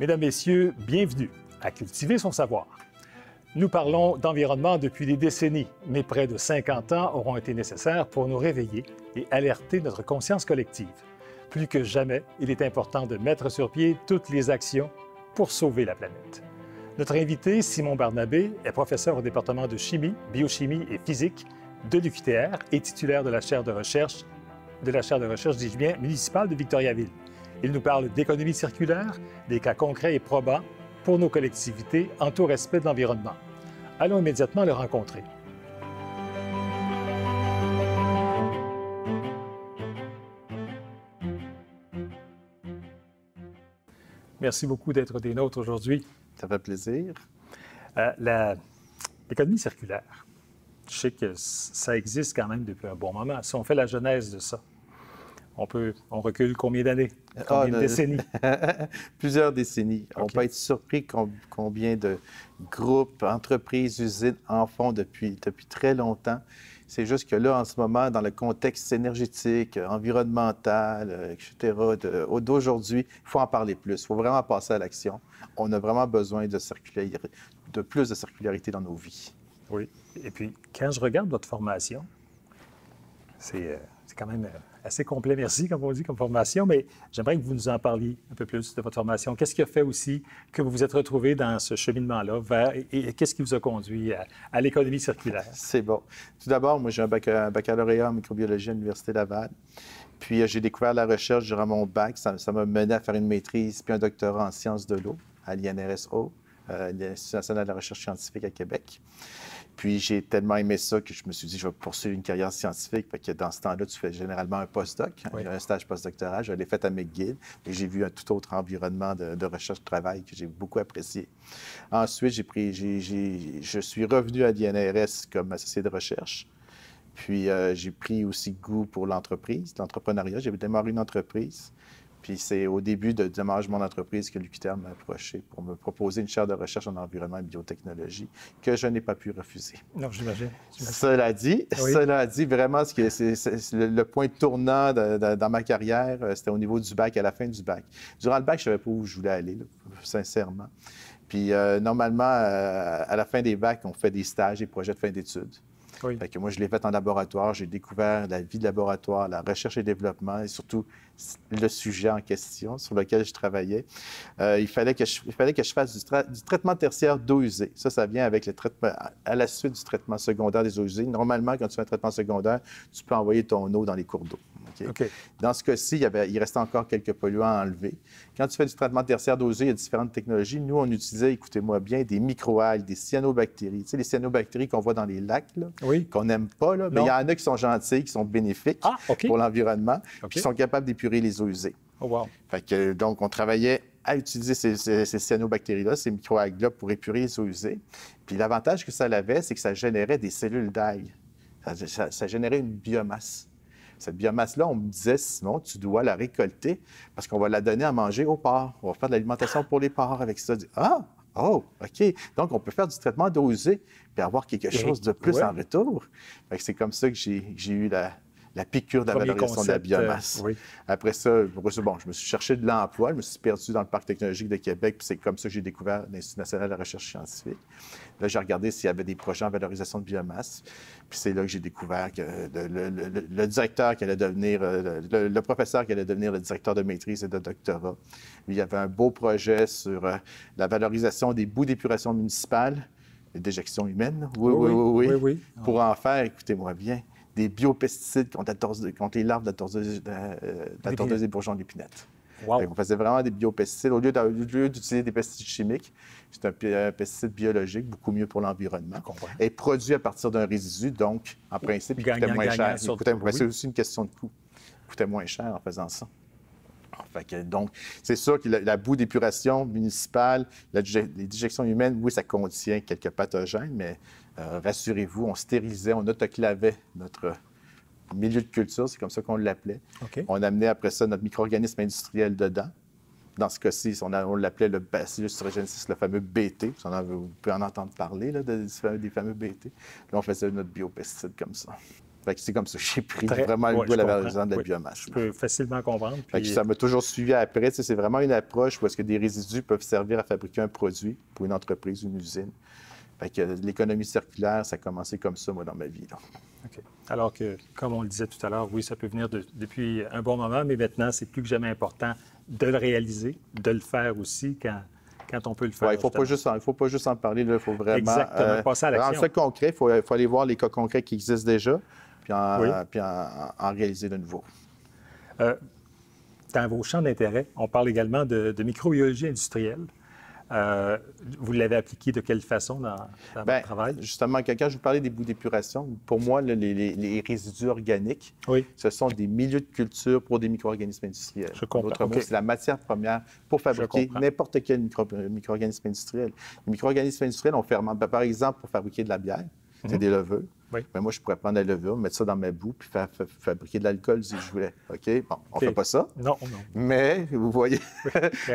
Mesdames, Messieurs, bienvenue à Cultiver son savoir. Nous parlons d'environnement depuis des décennies, mais près de 50 ans auront été nécessaires pour nous réveiller et alerter notre conscience collective. Plus que jamais, il est important de mettre sur pied toutes les actions pour sauver la planète. Notre invité, Simon Barnabé, est professeur au département de chimie, biochimie et physique de l'UQTR et titulaire de la chaire de recherche, dis-je bien, municipale de Victoriaville. Il nous parle d'économie circulaire, des cas concrets et probants pour nos collectivités en tout respect de l'environnement. Allons immédiatement le rencontrer. Merci beaucoup d'être des nôtres aujourd'hui. Ça fait plaisir. L'économie circulaire, je sais que ça existe quand même depuis un bon moment. Si on fait la genèse de ça, on recule combien d'années? Combien de décennies? Plusieurs décennies. Okay. On peut être surpris combien de groupes, entreprises, usines en font depuis très longtemps. C'est juste que là, en ce moment, dans le contexte énergétique, environnemental, etc., d'aujourd'hui, il faut en parler plus. Il faut vraiment passer à l'action. On a vraiment besoin de plus de circularité dans nos vies. Oui. Et puis, quand je regarde votre formation, c'est quand même assez complet, merci, comme on dit, comme formation, mais j'aimerais que vous nous en parliez un peu plus de votre formation. Qu'est-ce qui a fait aussi que vous vous êtes retrouvé dans ce cheminement-là et qu'est-ce qui vous a conduit à l'économie circulaire? C'est bon. Tout d'abord, moi, j'ai un baccalauréat en microbiologie à l'Université Laval. Puis, j'ai découvert la recherche durant mon bac. Ça m'a mené à faire une maîtrise puis un doctorat en sciences de l'eau à l'INRSO, l'Institut national de la recherche scientifique à Québec. Puis, j'ai tellement aimé ça que je me suis dit, je vais poursuivre une carrière scientifique. Fait que dans ce temps-là, tu fais généralement un postdoc, oui. Un stage postdoctoral. Je l'ai fait à McGill et j'ai vu un tout autre environnement de recherche-travail que j'ai beaucoup apprécié. Ensuite, je suis revenu à l'INRS comme associé de recherche. Puis, j'ai pris aussi goût pour l'entrepreneuriat. J'ai démarré une entreprise. Puis c'est au début de démarrage de mon entreprise que l'UQTR m'a approché pour me proposer une chaire de recherche en environnement et biotechnologie que je n'ai pas pu refuser. Non, j'imagine. Cela dit, vraiment, le point tournant dans ma carrière, c'était au niveau du bac, à la fin du bac. Durant le bac, je ne savais pas où je voulais aller, là, sincèrement. Puis normalement, à la fin des bacs, on fait des stages, des projets de fin d'études. Oui. Fait que moi, je l'ai fait en laboratoire. J'ai découvert la vie de laboratoire, la recherche et développement et surtout le sujet en question sur lequel je travaillais. Il fallait que je fasse du traitement tertiaire d'eau usée. Ça vient avec le traitement, à la suite du traitement secondaire des eaux usées. Normalement, quand tu fais un traitement secondaire, tu peux envoyer ton eau dans les cours d'eau. Okay? Okay. Dans ce cas-ci, il restait encore quelques polluants à enlever. Quand tu fais du traitement tertiaire d'eau usée, il y a différentes technologies. Nous, on utilisait, écoutez-moi bien, des microalgues, des cyanobactéries. Tu sais, les cyanobactéries qu'on voit dans les lacs, là, oui. qu'on n'aime pas, là, mais il y en a qui sont gentilles, qui sont bénéfiques pour l'environnement, qui sont capables d'épurer les eaux usées. Oh, wow. Fait que, donc, on travaillait à utiliser ces cyanobactéries-là, ces microalgues-là, pour épurer les eaux usées. Puis l'avantage que ça avait, c'est que ça générait des cellules d'algues. Ça générait une biomasse. Cette biomasse-là, on me disait, Simon, tu dois la récolter parce qu'on va la donner à manger aux porcs. On va faire de l'alimentation pour les porcs avec ça. Oh, OK. Donc, on peut faire du traitement d'eau usée puis avoir quelque chose de plus en retour. Fait que c'est comme ça que j'ai eu la piqûre de la valorisation de la biomasse. Oui. Après ça, bon, je me suis cherché de l'emploi, je me suis perdu dans le Parc technologique de Québec, puis c'est comme ça que j'ai découvert l'Institut national de la recherche scientifique. Là, j'ai regardé s'il y avait des projets en valorisation de biomasse, puis c'est là que j'ai découvert que le directeur qui allait devenir, le professeur qui allait devenir le directeur de maîtrise et de doctorat, lui, il y avait un beau projet sur la valorisation des boues d'épuration municipale, déjection humaine, oui. Pour en faire, écoutez-moi bien, des biopesticides contre les larves de la tordeuse des bourgeons d'épinette. Wow. On faisait vraiment des biopesticides. Au lieu d'utiliser des pesticides chimiques, c'est un pesticide biologique, beaucoup mieux pour l'environnement. Et produit à partir d'un résidu, donc, en principe, il coûtait moins cher. C'est aussi une question de coût. Il coûtait moins cher en faisant ça. Fait que, donc, c'est sûr que la boue d'épuration municipale, les déjections humaines, oui, ça contient quelques pathogènes, mais rassurez-vous, on stérilisait, on autoclavait notre milieu de culture, c'est comme ça qu'on l'appelait. Okay. On amenait après ça notre micro-organisme industriel dedans. Dans ce cas-ci, on l'appelait le Bacillus thuringiensis, le fameux BT. Vous pouvez en entendre parler là, des fameux BT. Là, on faisait notre biopesticide comme ça. Fait que c'est comme ça que j'ai pris vraiment le goût à la valorisation de la biomasse. Je peux facilement comprendre. Fait que ça m'a toujours suivi après. Tu sais, c'est vraiment une approche où est-ce que des résidus peuvent servir à fabriquer un produit pour une entreprise ou une usine. Fait que l'économie circulaire, ça a commencé comme ça, moi, dans ma vie. Là. OK. Alors que, comme on le disait tout à l'heure, oui, ça peut venir depuis un bon moment, mais maintenant, c'est plus que jamais important de le réaliser, de le faire aussi quand on peut le faire. Oui, il ne faut pas juste en parler, il faut vraiment... Exactement, passer à l'action. En fait concret, il faut aller voir les cas concrets qui existent déjà, puis en réaliser de nouveau. Dans vos champs d'intérêt, on parle également de microbiologie industrielle. Vous l'avez appliqué de quelle façon dans votre travail? Justement, quand je vous parlais des bouts d'épuration, pour moi, là, les résidus organiques, ce sont des milieux de culture pour des micro-organismes industriels. Je comprends. D'autres mots, c'est la matière première pour fabriquer n'importe quel micro-organisme industriel. Les micro-organismes industriels, on fermente. Par exemple, pour fabriquer de la bière, c'est des levures. Oui. Mais moi, je pourrais prendre la levure, mettre ça dans ma boue, puis fabriquer de l'alcool si je voulais. OK? Bon, on ne fait pas ça. Non. Mais vous voyez,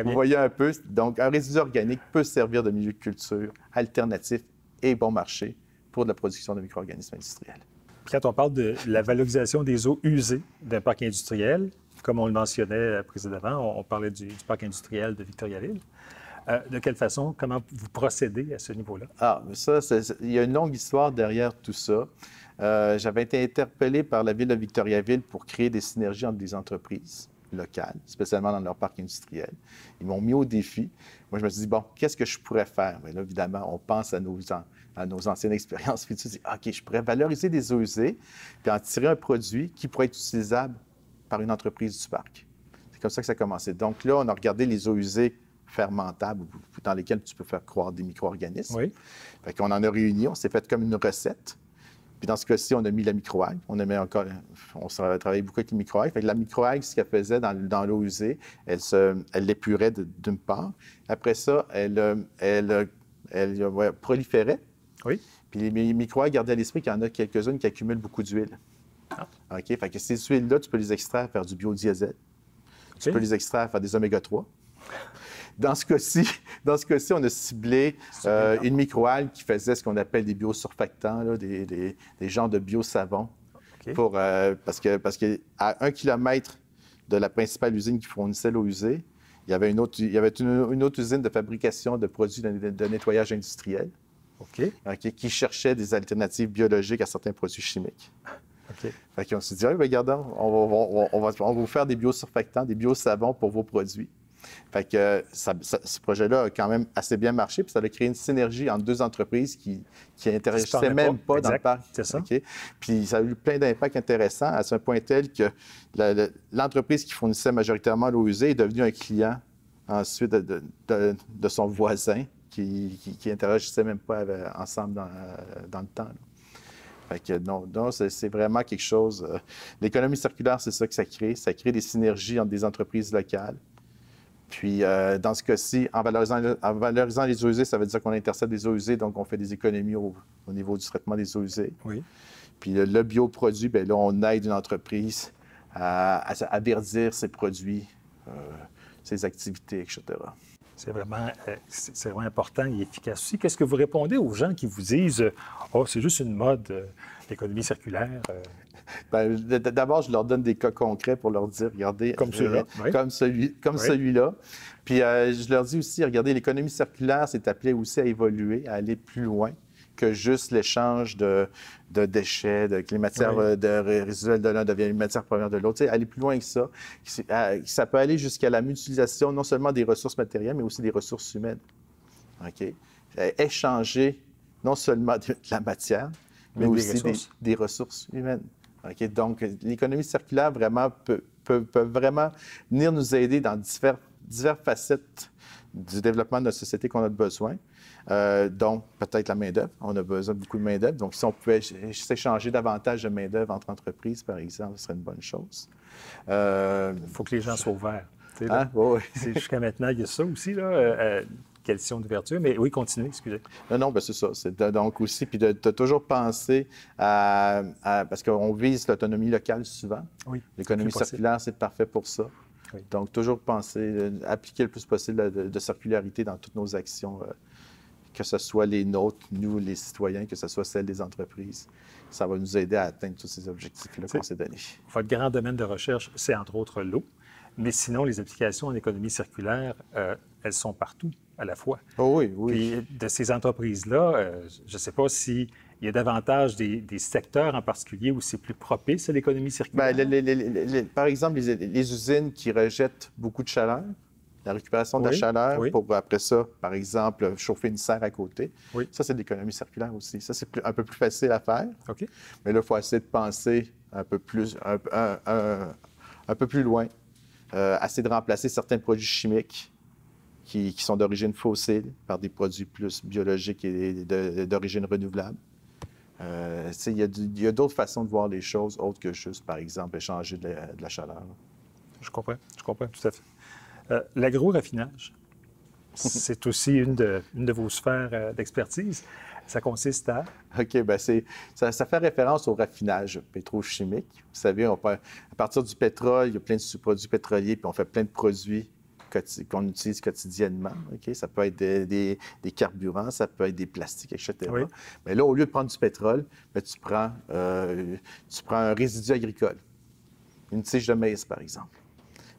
vous voyez un peu. Donc, un résidu organique peut servir de milieu de culture alternatif et bon marché pour de la production de micro-organismes industriels. Puis quand on parle de la valorisation des eaux usées d'un parc industriel, comme on le mentionnait précédemment, on parlait du parc industriel de Victoriaville. De quelle façon, comment vous procédez à ce niveau-là? Ah, ça, il y a une longue histoire derrière tout ça. J'avais été interpellé par la ville de Victoriaville pour créer des synergies entre des entreprises locales, spécialement dans leur parc industriel. Ils m'ont mis au défi. Moi, je me suis dit, bon, qu'est-ce que je pourrais faire? Mais là, évidemment, on pense à nos anciennes expériences. Puis tu dis, OK, je pourrais valoriser des eaux usées puis en tirer un produit qui pourrait être utilisable par une entreprise du parc. C'est comme ça que ça a commencé. Donc là, on a regardé les eaux usées fermentables dans lesquelles tu peux faire croître des micro-organismes. Oui. Fait qu'on en a réuni, on s'est fait comme une recette. Puis dans ce cas-ci, on a mis la microalgue. On travaillé beaucoup avec les microalgues. Fait que la microalgue, ce qu'elle faisait dans l'eau usée, elle l'épurait d'une part. Après ça, elle proliférait. Oui. Puis les microalgues gardaient à l'esprit qu'il y en a quelques-unes qui accumulent beaucoup d'huile. OK? Fait que ces huiles-là, tu peux les extraire, faire du biodiesel. Tu peux les extraire, faire des oméga-3. Dans ce cas-ci, on a ciblé une microalgue qui faisait ce qu'on appelle des biosurfactants, là, des genres de biosavons. Okay. Parce qu'à 1 kilomètre de la principale usine qui fournissait l'eau usée, il y avait une autre usine de fabrication de produits de nettoyage industriel qui cherchait des alternatives biologiques à certains produits chimiques. Okay. Fait qu'on s'est dit, regardons, on va vous faire des biosurfactants, des biosavons pour vos produits. Fait que ce projet-là a quand même assez bien marché, puis ça a créé une synergie entre deux entreprises qui n'interagissaient même pas dans le parc. C'est ça. Okay? Puis ça a eu plein d'impacts intéressants à ce point tel que l'entreprise qui fournissait majoritairement l'eau usée est devenue un client ensuite de son voisin qui interagissait même pas ensemble dans le temps. Là. Fait que non, c'est vraiment quelque chose. L'économie circulaire, c'est ça que ça crée. Ça crée des synergies entre des entreprises locales. Puis, dans ce cas-ci, en valorisant les eaux usées, ça veut dire qu'on intercepte des eaux usées, donc on fait des économies au niveau du traitement des eaux usées. Oui. Puis, le bioproduit, bien là, on aide une entreprise à verdir ses produits, ses activités, etc. C'est vraiment important et efficace aussi. Qu'est-ce que vous répondez aux gens qui vous disent « Oh, c'est juste une mode, l'économie circulaire Bien, d'abord, je leur donne des cas concrets pour leur dire, regardez, comme celui-là. Celui-là. Puis je leur dis aussi, regardez, l'économie circulaire, c'est appelé aussi à évoluer, à aller plus loin que juste l'échange de déchets, que les matières résiduelles de l'un deviennent une matière première de l'autre. Aller plus loin que ça. Ça peut aller jusqu'à la mutualisation non seulement des ressources matérielles, mais aussi des ressources humaines. OK? Échanger non seulement de la matière, mais aussi des ressources humaines. Okay? Donc, l'économie circulaire vraiment peut vraiment venir nous aider dans diverses facettes du développement de notre société qu'on a besoin, dont peut-être la main-d'œuvre. On a besoin de beaucoup de main-d'œuvre. Donc, si on pouvait s'échanger davantage de main-d'œuvre entre entreprises, par exemple, ce serait une bonne chose. Il faut que les gens soient ouverts. Oui. Jusqu'à maintenant, il y a ça aussi, là. Question d'ouverture, mais oui, continuez, excusez. Non, bien c'est ça. Donc aussi, puis de toujours penser parce qu'on vise l'autonomie locale souvent. Oui. L'économie circulaire, c'est parfait pour ça. Oui. Donc, toujours penser, appliquer le plus possible de circularité dans toutes nos actions que ce soit les nôtres, nous, les citoyens, que ce soit celles des entreprises. Ça va nous aider à atteindre tous ces objectifs-là qu'on s'est donnés. Votre grand domaine de recherche, c'est entre autres l'eau, mais sinon, les applications en économie circulaire, elles sont partout à la fois. Oh oui, oui. Puis de ces entreprises-là, je ne sais pas s'il y a davantage des secteurs en particulier où c'est plus propice à l'économie circulaire. Bien, par exemple, les usines qui rejettent beaucoup de chaleur, la récupération de la chaleur pour après ça, par exemple, chauffer une serre à côté. Oui. Ça, c'est de l'économie circulaire aussi. Ça, c'est un peu plus facile à faire. OK. Mais là, il faut essayer de penser un peu plus loin. Essayer de remplacer certains produits chimiques qui sont d'origine fossile par des produits plus biologiques et d'origine renouvelable. Il y a d'autres façons de voir les choses autres que juste, par exemple, échanger de la chaleur. Je comprends tout à fait. L'agro-raffinage, c'est aussi une de vos sphères d'expertise. Ça consiste à... OK, bien, ça fait référence au raffinage pétrochimique. Vous savez, à partir du pétrole, il y a plein de sous-produits pétroliers, puis on fait plein de produits qu'on utilise quotidiennement. Okay? Ça peut être des carburants, ça peut être des plastiques, etc. Oui. Mais là, au lieu de prendre du pétrole, bien, tu prends un résidu agricole. Une tige de maïs, par exemple.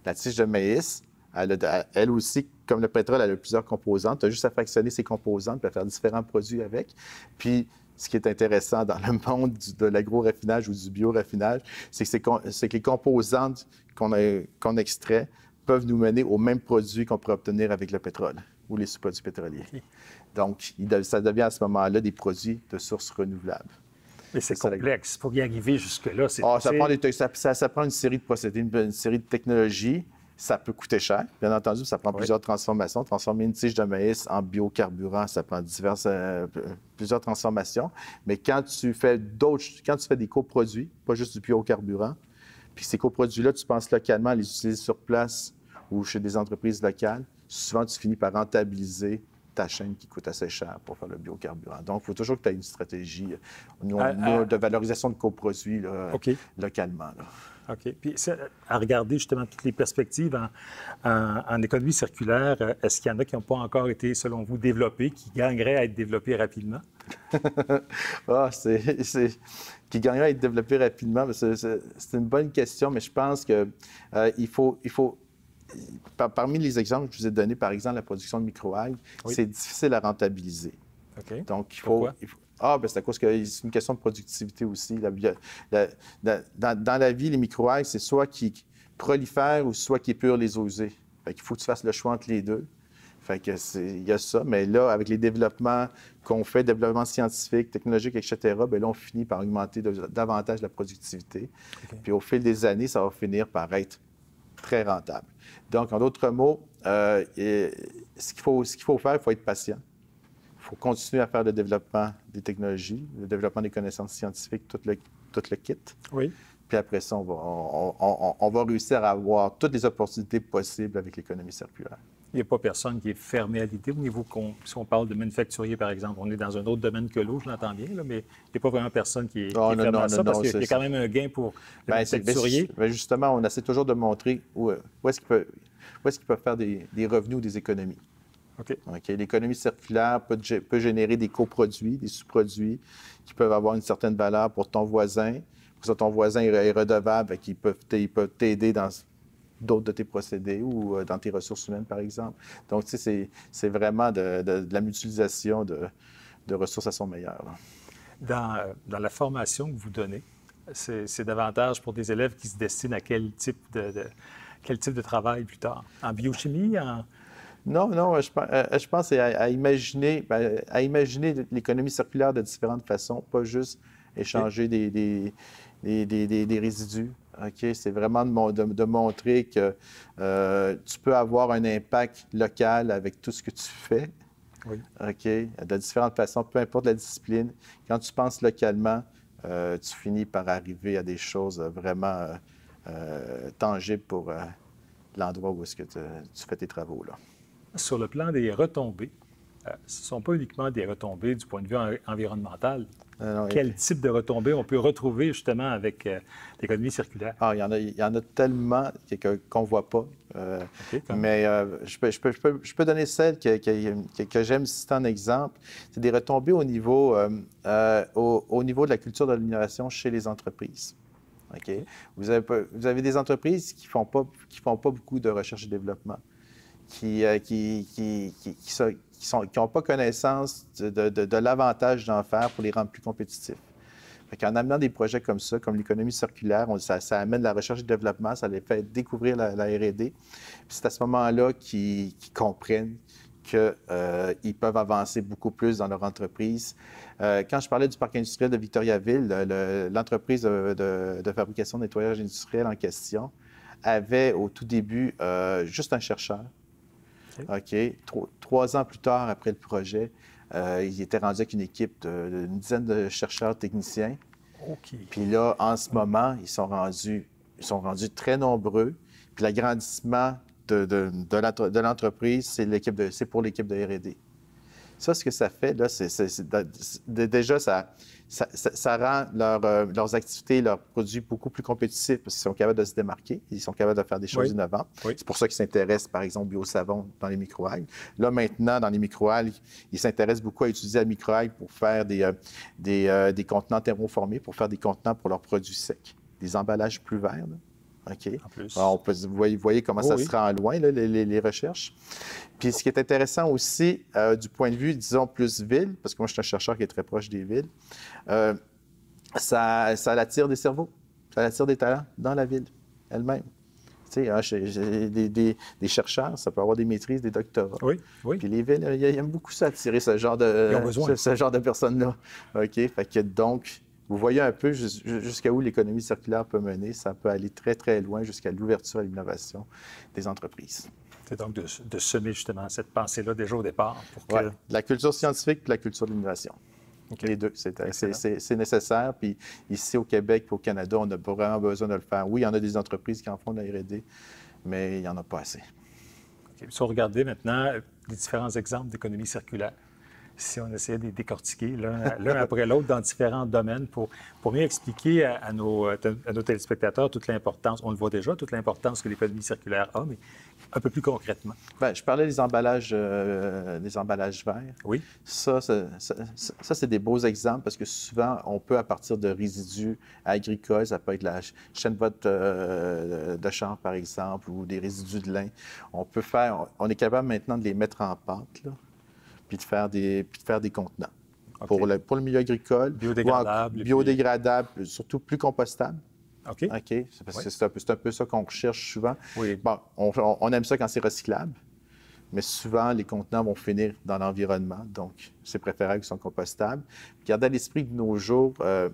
La tige de maïs, elle aussi, comme le pétrole, elle a plusieurs composantes. Tu as juste à fractionner ces composantes et faire différents produits avec. Puis, ce qui est intéressant dans le monde de l'agro-raffinage ou du bio-raffinage, c'est que les composantes qu'on extrait peuvent nous mener au même produit qu'on pourrait obtenir avec le pétrole ou les sous-produits pétroliers. Okay. Donc, ça devient à ce moment-là des produits de sources renouvelables. Mais c'est complexe. Pour y arriver jusque-là, c'est... Ça prend une série de procédés, une série de technologies. Ça peut coûter cher. Bien entendu, ça prend plusieurs transformations. Transformer une tige de maïs en biocarburant, ça prend plusieurs transformations. Mais quand tu fais des coproduits, pas juste du biocarburant, puis ces coproduits-là, tu penses localement à les utiliser sur place ou chez des entreprises locales, souvent tu finis par rentabiliser ta chaîne qui coûte assez cher pour faire le biocarburant. Donc, il faut toujours que tu aies une stratégie de valorisation de coproduits localement. Là. OK. Puis, à regarder justement toutes les perspectives en économie circulaire, est-ce qu'il y en a qui n'ont pas encore été, selon vous, développés, qui gagneraient à être développés rapidement? Qui gagneraient à être développés rapidement? C'est une bonne question, mais je pense que il faut parmi les exemples que je vous ai donnés, par exemple, la production de microalgues, c'est difficile à rentabiliser. OK. Donc, Pourquoi? C'est à cause que c'est une question de productivité aussi. Dans la vie, les microalgues, c'est soit qui prolifèrent ou soit qui épurent les eaux usées. Fait qu'il faut que tu fasses le choix entre les deux. Fait que il y a ça. Mais là, avec les développements qu'on fait, développement scientifique, technologique, etc., bien là, on finit par augmenter davantage la productivité. Okay. Puis au fil des années, ça va finir par être très rentable. Donc, en d'autres mots, ce qu'il faut faire, il faut être patient. Il faut continuer à faire le développement des technologies, le développement des connaissances scientifiques, tout le kit. Oui. Puis après ça, on va réussir à avoir toutes les opportunités possibles avec l'économie circulaire. Il n'y a pas personne qui est fermé à l'idée au niveau, si on parle de manufacturier, par exemple. On est dans un autre domaine que l'eau, je l'entends bien, là, mais il n'y a pas vraiment personne qui est fermé à ça, parce qu'il y a quand même un gain pour le manufacturier. Justement, on essaie toujours de montrer où est-ce qu'ils peuvent faire des revenus ou des économies. OK. L'économie circulaire peut générer des coproduits, des sous-produits qui peuvent avoir une certaine valeur pour ton voisin. Pour ça, ton voisin est redevable, ils peuvent t'aider dans d'autres de tes procédés ou dans tes ressources humaines, par exemple. Donc, tu sais, c'est vraiment de la mutualisation de ressources à son meilleur. Dans la formation que vous donnez, c'est davantage pour des élèves qui se destinent à quel type de travail plus tard? En biochimie? Non, je pense à imaginer l'économie circulaire de différentes façons, pas juste échanger des résidus. Okay? C'est vraiment de montrer que tu peux avoir un impact local avec tout ce que tu fais. Oui. Okay? De différentes façons, peu importe la discipline. Quand tu penses localement, tu finis par arriver à des choses vraiment tangibles pour l'endroit où est-ce que tu fais tes travaux. Là. Sur le plan des retombées, ce ne sont pas uniquement des retombées du point de vue environnemental. Quel type de retombées on peut retrouver justement avec l'économie circulaire? Ah, il y en a tellement qu'on ne voit pas. Mais je peux donner celle que j'aime citer en exemple. C'est des retombées au niveau de la culture de l'innovation chez les entreprises. Okay? Vous avez des entreprises qui font pas beaucoup de recherche et développement, qui n'ont pas connaissance de l'avantage d'en faire pour les rendre plus compétitifs. En amenant des projets comme ça, comme l'économie circulaire, ça amène la recherche et le développement, ça les fait découvrir la R&D. Puis c'est à ce moment-là qu'ils comprennent qu'ils peuvent avancer beaucoup plus dans leur entreprise. Quand je parlais du parc industriel de Victoriaville, l'entreprise de fabrication de nettoyage industriel en question avait au tout début juste un chercheur. OK. 3 ans plus tard, après le projet, ils étaient rendus avec une équipe d'une dizaine de chercheurs techniciens. Puis là, en ce moment, ils sont rendus très nombreux. Puis l'agrandissement de l'entreprise, c'est pour l'équipe de R&D. Ça, ce que ça fait, là, déjà, ça rend leurs activités, leurs produits beaucoup plus compétitifs parce qu'ils sont capables de se démarquer, ils sont capables de faire des choses innovantes. Oui. C'est pour ça qu'ils s'intéressent, par exemple, biosavon dans les microalgues. Là, maintenant, dans les microalgues, ils s'intéressent beaucoup à utiliser la microalgue pour faire des contenants thermoformés, pour faire des contenants pour leurs produits secs, des emballages plus verts. Là. OK. En plus. Alors, vous voyez comment ça se rend loin, là, les recherches. Puis, ce qui est intéressant aussi, du point de vue, disons, plus ville, parce que moi, je suis un chercheur qui est très proche des villes, ça attire des cerveaux, ça attire des talents dans la ville elle-même. Tu sais, des chercheurs, ça peut avoir des maîtrises, des doctorats. Oui, oui. Puis les villes, ils aiment beaucoup ça, attirer ce genre de personnes-là. OK? Fait que donc, vous voyez un peu jusqu'à où l'économie circulaire peut mener. Ça peut aller très, très loin jusqu'à l'ouverture à l'innovation des entreprises. C'est donc de semer justement cette pensée-là déjà au départ. La culture scientifique et la culture de l'innovation. Okay. Les deux, c'est nécessaire. Puis ici, au Québec et au Canada, on a vraiment besoin de le faire. Oui, il y en a des entreprises qui en font de la R&D, mais il n'y en a pas assez. Okay. Si on regardait maintenant les différents exemples d'économie circulaire, si on essayait de les décortiquer l'un après l'autre dans différents domaines pour mieux expliquer à nos téléspectateurs toute l'importance, on le voit déjà, toute l'importance que l'économie circulaire a, mais un peu plus concrètement. Bien, je parlais des emballages verts. Oui. Ça c'est des beaux exemples parce que souvent, on peut, à partir de résidus agricoles, ça peut être la chaîne de champ, par exemple, ou des résidus de lin, on est capable maintenant de les mettre en pâte, là, puis de faire des contenants. Okay. Pour le milieu agricole. Biodégradable. Surtout plus compostable. OK. Parce que c'est un peu ça qu'on recherche souvent. Oui. Bon, on aime ça quand c'est recyclable, mais souvent, les contenants vont finir dans l'environnement, donc c'est préférable qu'ils soient compostables. Gardez à l'esprit que de nos jours,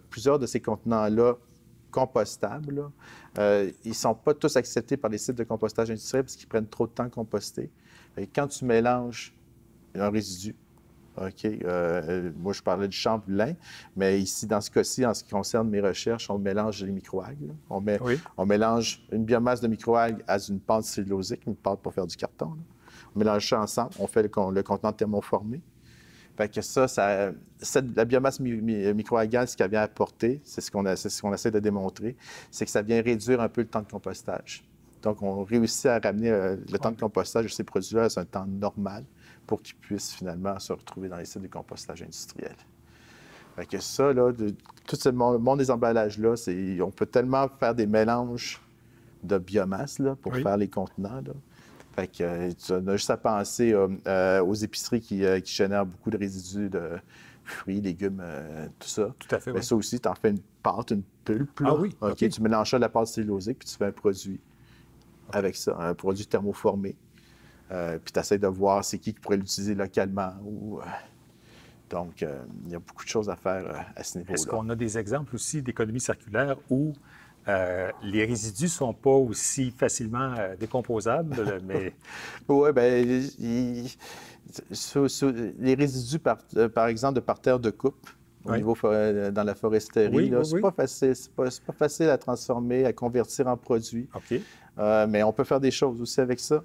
plusieurs de ces contenants-là compostables, ils ne sont pas tous acceptés par les sites de compostage industriel parce qu'ils prennent trop de temps à composter. Et quand tu mélanges un résidu. OK. Moi, je parlais du chanvre lin, mais ici, dans ce cas-ci, en ce qui concerne mes recherches, on mélange les microalgues. On mélange une biomasse de microalgues à une pâte cellulosique, une pâte pour faire du carton. Là. On mélange ça ensemble, on fait le contenant thermoformé. Fait que la biomasse microalgale, ce qu'elle vient apporter, c'est ce qu'on essaie de démontrer, c'est que ça vient réduire un peu le temps de compostage. Donc, on réussit à ramener le temps de compostage de ces produits-là à un temps normal pour qu'ils puissent finalement se retrouver dans les sites de compostage industriel. Fait que ça, là, tout ce monde des emballages-là, on peut tellement faire des mélanges de biomasse là, pour faire les contenants. Là. Fait que tu as juste à penser aux épiceries qui génèrent beaucoup de résidus de fruits, légumes, tout ça. Tout à fait, mais ça aussi, tu en fais une pâte, une pulpe. Là. Ah oui? OK. Tu mélanges ça à la pâte cellulosique, puis tu fais un produit avec ça, un produit thermoformé. Puis tu essaies de voir c'est qui pourrait l'utiliser localement. Donc, il y a beaucoup de choses à faire à ce niveau-là. Est-ce qu'on a des exemples aussi d'économie circulaire où les résidus ne sont pas aussi facilement décomposables, mais... Oui, bien, les résidus, par exemple, de parterre de coupe, au niveau dans la foresterie, c'est pas facile. C'est pas facile à transformer, à convertir en produit. OK. Mais on peut faire des choses aussi avec ça.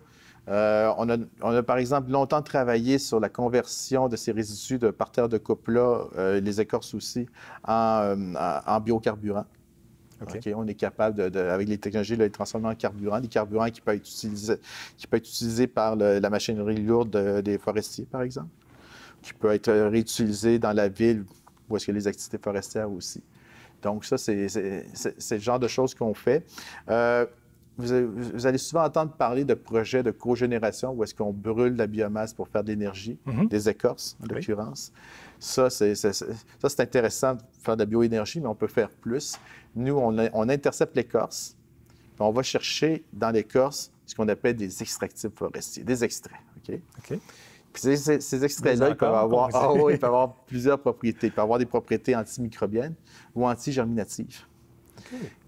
On a, par exemple, longtemps travaillé sur la conversion de ces résidus de parterre de coupe-là, les écorces aussi, en biocarburant. Okay. On est capable, avec les technologies, de les transformer en carburant, des carburants qui peuvent être utilisés par la machinerie lourde des forestiers, par exemple, qui peut être réutilisé dans la ville où est-ce qu'il y a les activités forestières aussi. Donc ça, c'est le genre de choses qu'on fait. Vous allez souvent entendre parler de projets de cogénération où est-ce qu'on brûle la biomasse pour faire de l'énergie, des écorces, en l'occurrence. Ça, c'est intéressant de faire de la bioénergie, mais on peut faire plus. Nous, on intercepte l'écorce, puis on va chercher dans l'écorce ce qu'on appelle des extractifs forestiers, des extraits. OK? Puis ces extraits-là, ils peuvent avoir plusieurs propriétés. Ils peuvent avoir des propriétés antimicrobiennes ou antigerminatives.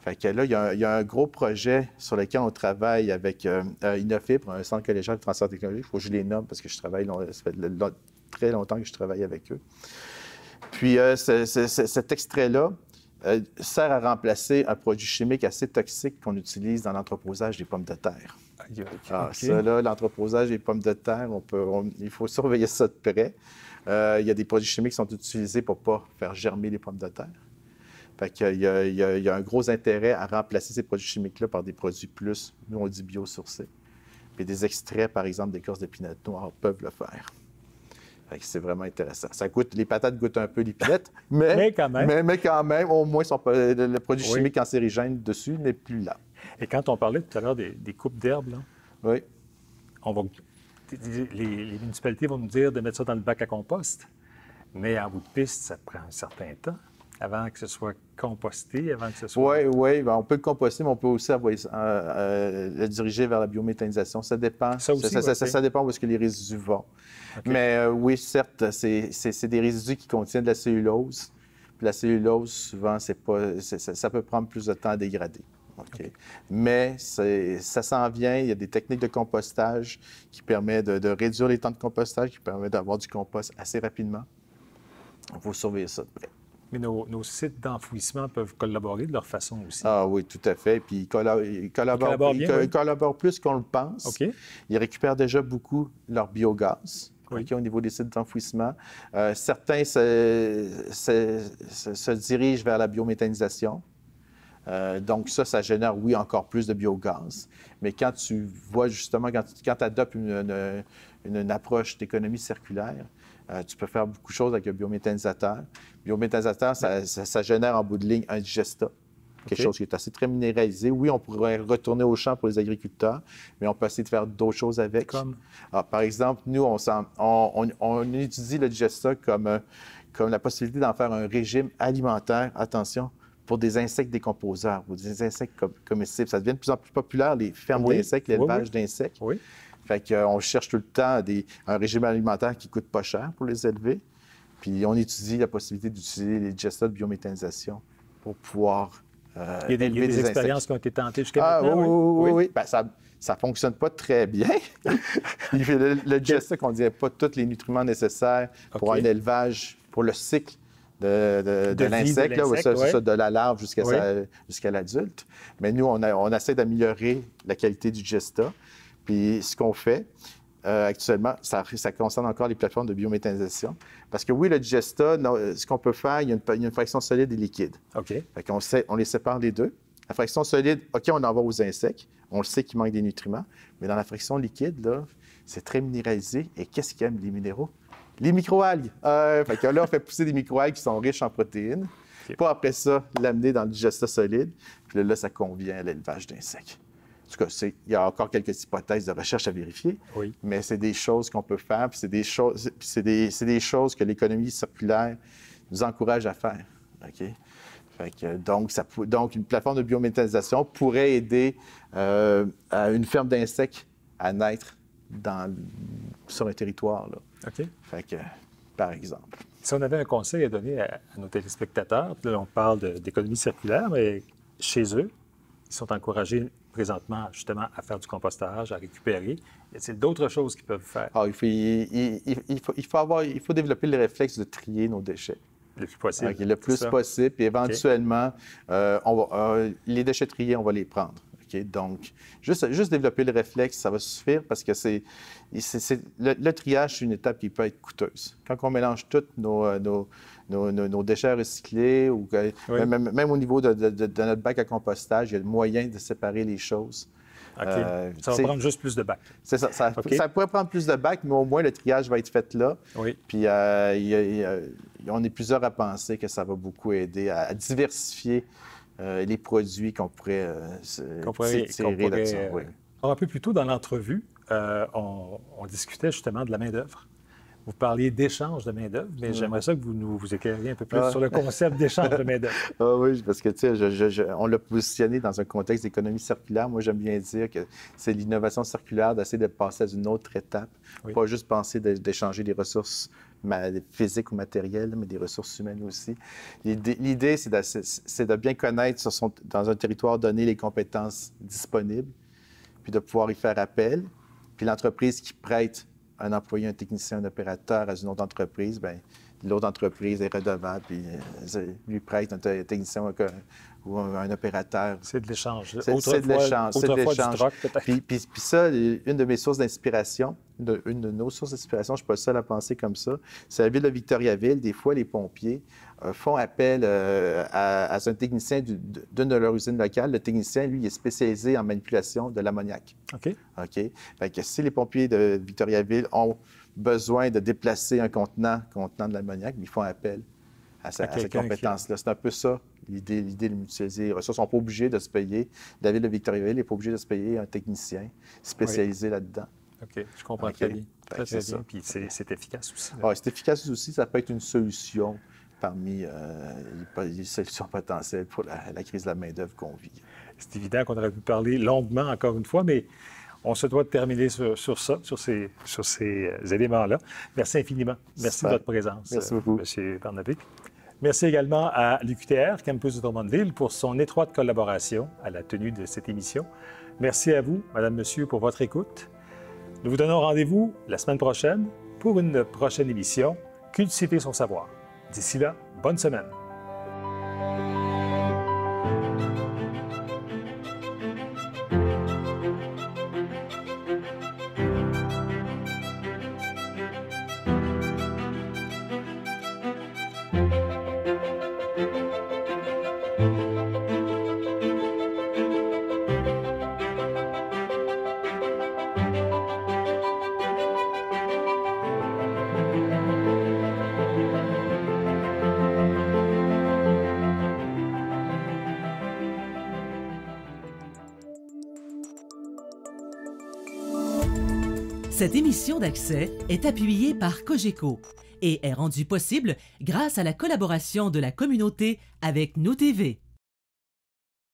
Fait que là, il y a un gros projet sur lequel on travaille avec Innofibre, un centre collégial de transfert technologique. Il faut que je les nomme parce que ça fait très longtemps que je travaille avec eux. Puis cet extrait-là sert à remplacer un produit chimique assez toxique qu'on utilise dans l'entreposage des pommes de terre. Ça, là, l'entreposage des pommes de terre, il faut surveiller ça de près. Il y a des produits chimiques qui sont utilisés pour ne pas faire germer les pommes de terre. Fait qu'il y a un gros intérêt à remplacer ces produits chimiques-là par des produits plus, nous on dit biosourcés. Puis des extraits, par exemple, d'écorce de pinot noir peuvent le faire. Fait que c'est vraiment intéressant. Les patates goûtent un peu l'épinette, mais quand même, au moins, le produit chimique cancérigène dessus n'est plus là. Et quand on parlait tout à l'heure des coupes d'herbes, là, les municipalités vont nous dire de mettre ça dans le bac à compost, mais en bout de piste, ça prend un certain temps avant que ce soit composté, avant que ce soit... Oui, on peut le composter, mais on peut aussi le diriger vers la biométhanisation. Ça dépend. Ça dépend où est-ce que les résidus vont. Mais oui, certes, c'est des résidus qui contiennent de la cellulose. Puis la cellulose, souvent, ça peut prendre plus de temps à dégrader. Mais ça s'en vient. Il y a des techniques de compostage qui permettent de réduire les temps de compostage, qui permettent d'avoir du compost assez rapidement. Il faut surveiller ça de près. Mais nos sites d'enfouissement peuvent collaborer de leur façon aussi. Ah oui, tout à fait. Puis ils collaborent plus qu'on le pense. Ils récupèrent déjà beaucoup leur biogaz au niveau des sites d'enfouissement. Certains se dirigent vers la biométhanisation. Donc ça génère, oui, encore plus de biogaz. Mais quand tu vois justement, quand tu adoptes une approche d'économie circulaire, tu peux faire beaucoup de choses avec le biométhanisateur. Le biométhanisateur, ça génère en bout de ligne un digesta, quelque chose qui est assez très minéralisé. Oui, on pourrait retourner au champ pour les agriculteurs, mais on peut essayer de faire d'autres choses avec. Par exemple, nous, on étudie le digesta comme la possibilité d'en faire un régime alimentaire, attention, pour des insectes décomposeurs ou des insectes comestibles. Ça devient de plus en plus populaire, les fermes d'insectes, l'élevage d'insectes. Fait qu'on cherche tout le temps un régime alimentaire qui ne coûte pas cher pour les élever. Puis on étudie la possibilité d'utiliser les digestats de biométhanisation pour pouvoir il y a des expériences qui ont été tentées jusqu'à maintenant. Oui. Ben, ça ne fonctionne pas très bien. Le digestat ne contient pas tous les nutriments nécessaires pour un élevage, pour le cycle de l'insecte, de la larve jusqu'à l'adulte. Mais nous, on essaie d'améliorer la qualité du digestat. Puis ce qu'on fait actuellement, ça concerne encore les plateformes de biométhanisation. Parce que oui, le digestat, ce qu'on peut faire, il y a une fraction solide et liquide. Fait qu'on on les sépare les deux. La fraction solide, on envoie aux insectes. On le sait qu'il manque des nutriments. Mais dans la fraction liquide, là, c'est très minéralisé. Et qu'est-ce qui aime les minéraux? Les microalgues. Fait que là, on fait pousser des microalgues qui sont riches en protéines. Pour après ça, l'amener dans le digestat solide. Puis là, ça convient à l'élevage d'insectes. En tout cas, il y a encore quelques hypothèses de recherche à vérifier, mais c'est des choses qu'on peut faire, puis c'est des choses que l'économie circulaire nous encourage à faire. Fait que, donc, une plateforme de biométhanisation pourrait aider à une ferme d'insectes à naître sur un territoire. Fait que, par exemple. Si on avait un conseil à donner à nos téléspectateurs, là, on parle d'économie circulaire, mais chez eux, ils sont encouragés présentement, justement, à faire du compostage, à récupérer. Y a-t-il d'autres choses qu'ils peuvent faire? Il faut développer le réflexe de trier nos déchets. Le plus possible. Le plus possible. Puis éventuellement, les déchets triés, on va les prendre. OK? Donc, juste développer le réflexe, ça va suffire parce que le triage, c'est une étape qui peut être coûteuse. Quand on mélange tous nos déchets recyclés, ou même au niveau de notre bac à compostage, il y a le moyen de séparer les choses. OK. Ça va prendre juste plus de bacs. C'est ça. Ça pourrait prendre plus de bacs, mais au moins, le triage va être fait là. Oui. Puis, on est plusieurs à penser que ça va beaucoup aider à diversifier les produits qu'on pourrait tirer là-dessus. Oui. Un peu plus tôt dans l'entrevue, on discutait justement de la main-d'œuvre. Vous parliez d'échange de main-d'œuvre, mais j'aimerais ça que vous éclairiez un peu plus sur le concept d'échange de main-d'œuvre. Oui, parce que, tu sais, on l'a positionné dans un contexte d'économie circulaire. Moi, j'aime bien dire que c'est l'innovation circulaire d'essayer de passer à une autre étape. Oui. Pas juste penser d'échanger des ressources physiques ou matérielles, mais des ressources humaines aussi. L'idée, c'est de bien connaître dans un territoire donné les compétences disponibles, puis de pouvoir y faire appel. Puis l'entreprise qui prête un employé, un technicien, un opérateur à une autre entreprise, bien, l'autre entreprise est redevable, puis lui prête un technicien ou un opérateur. C'est de l'échange. C'est de l'échange. Puis ça, une de mes sources d'inspiration, une de nos sources d'inspiration, je ne suis pas le seul à penser comme ça, c'est la ville de Victoriaville. Des fois, les pompiers font appel à un technicien d'une de leurs usines locales. Le technicien, lui, est spécialisé en manipulation de l'ammoniac. OK. Fait que si les pompiers de Victoriaville ont besoin de déplacer un contenant de l'ammoniac, ils font appel à cette compétence-là. C'est un peu ça, l'idée de mutualiser les ressources. Ils ne sont pas obligés de se payer. La ville de Victoriaville n'est pas obligée de se payer un technicien spécialisé là-dedans. OK, je comprends très bien. Très bien. Puis c'est efficace aussi. Oui, c'est efficace aussi. Ça peut être une solution parmi les solutions potentielles pour la crise de la main-d'œuvre qu'on vit. C'est évident qu'on aurait pu parler longuement encore une fois, mais on se doit de terminer sur ces éléments-là. Merci infiniment. Merci de votre présence. Merci beaucoup. M. Barnabé. Merci également à l'UQTR, Campus de Drummondville, pour son étroite collaboration à la tenue de cette émission. Merci à vous, Madame, Monsieur, pour votre écoute. Nous vous donnons rendez-vous la semaine prochaine pour une prochaine émission « Cultiver son savoir ». D'ici là, bonne semaine. Cette émission d'Accès est appuyée par Cogeco et est rendue possible grâce à la collaboration de la communauté avec Nous TV.